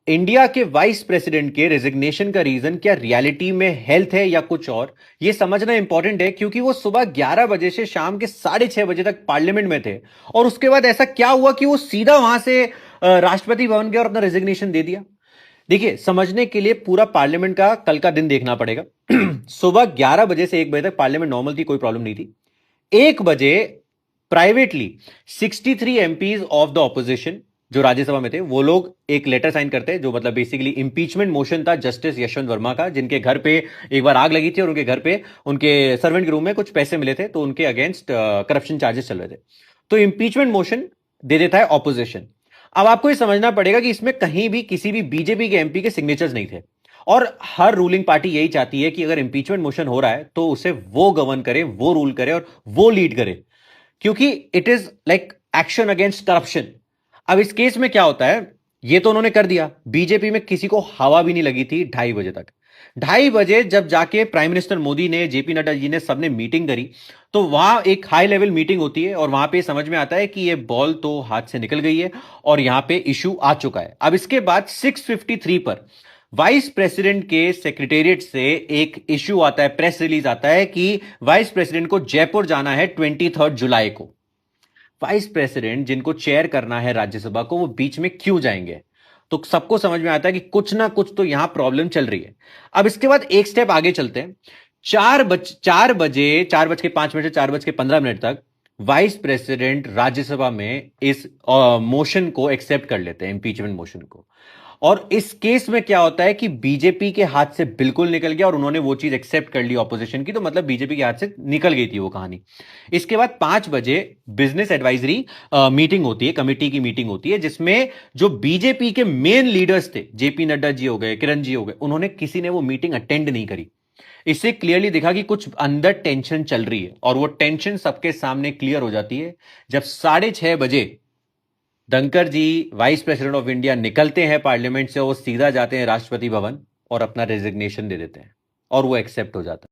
India के vice president के resignation का रीजन क्या रियलिटी में हेल्थ है या कुछ और, ये समझना इंपॉर्टेंट है क्योंकि वो सुबह 11 बजे से शाम के 6:30 बजे तक पार्लियामेंट में थे। और उसके बाद ऐसा क्या हुआ कि वो सीधा वहां से राष्ट्रपति भवन गए और अपना रेजिग्नेशन दे दिया। देखिए, समझने के लिए पूरा पार्लियामेंट का कल का दिन देखना पड़ेगा। सुबह 11 बजे से 1 बजे तक पार्लियामेंट नॉर्मल थी, कोई प्रॉब्लम नहीं थी। 1 बजे privately 63 MPs of the opposition जो राज्यसभा में थे, वो लोग एक लेटर साइन करते हैं, जो मतलब बेसिकली इंपीचमेंट मोशन था जस्टिस यशवंत वर्मा का, जिनके घर पे एक बार आग लगी थी और उनके घर पे उनके सर्वेंट के रूम में कुछ पैसे मिले थे, तो उनके अगेंस्ट करप्शन चार्जेस चल रहे थे। तो इंपीचमेंट मोशन दे देता है ऑपोजिशन। अब आपको ये समझना पड़ेगा कि इसमें कहीं भी किसी भी बीजेपी के एमपी के सिग्नेचर्स नहीं थे। और हर रूलिंग पार्टी यही चाहती है कि अगर इंपीचमेंट मोशन हो रहा है तो उसे वो गवर्न करे, वो रूल करे और वो लीड करे, क्योंकि it is like action against corruption. अब इस केस में क्या होता है, ये तो उन्होंने कर दिया। बीजेपी में किसी को हवा भी नहीं लगी थी 2:30 बजे तक। 2:30 बजे जब जाके प्राइम मिनिस्टर मोदी ने, जेपी नड्डा जी ने, सबने मीटिंग करी, तो वहां एक हाई लेवल मीटिंग होती है और वहां पे समझ में आता है कि ये बॉल तो हाथ से निकल गई है और यहां पे इशू आ चुका है। अब इसके बाद 6:53 पर वाइस प्रेसिडेंट के सेक्रेटेरिएट से एक इशू आता है, प्रेस रिलीज आता है कि वाइस प्रेसिडेंट को जयपुर जाना है 23 जुलाई को। वाइस प्रेसिडेंट जिनको चेयर करना है राज्यसभा को, वो बीच में क्यों जाएंगे? तो सबको समझ में आता है कि कुछ ना कुछ तो यहां प्रॉब्लम चल रही है। अब इसके बाद एक स्टेप आगे चलते हैं। 4 बज के 5 मिनट से 4 बज के 15 मिनट तक वाइस प्रेसिडेंट राज्यसभा में इस मोशन को एक्सेप्ट कर लेते हैं, इंपीचमेंट मोशन को। और इस केस में क्या होता है कि बीजेपी के हाथ से बिल्कुल निकल गया और उन्होंने वो चीज एक्सेप्ट कर ली ऑपोजिशन की, तो मतलब बीजेपी के हाथ से निकल गई थी वो कहानी। इसके बाद 5 बजे बिजनेस एडवाइजरी मीटिंग होती है, कमेटी की मीटिंग होती है, जिसमें जो बीजेपी के मेन लीडर्स थे, जेपी नड्डा जी हो गए, किरण जी हो गए, उन्होंने किसी ने वो मीटिंग अटेंड नहीं करी। इससे क्लियरली दिखा कि कुछ अंदर टेंशन चल रही है और वो टेंशन सबके सामने क्लियर हो जाती है जब 6:30 बजे धनखड़ जी, वाइस प्रेसिडेंट ऑफ इंडिया, निकलते हैं पार्लियामेंट से, वो सीधा जाते हैं राष्ट्रपति भवन और अपना रेजिग्नेशन दे देते हैं और वो एक्सेप्ट हो जाता है।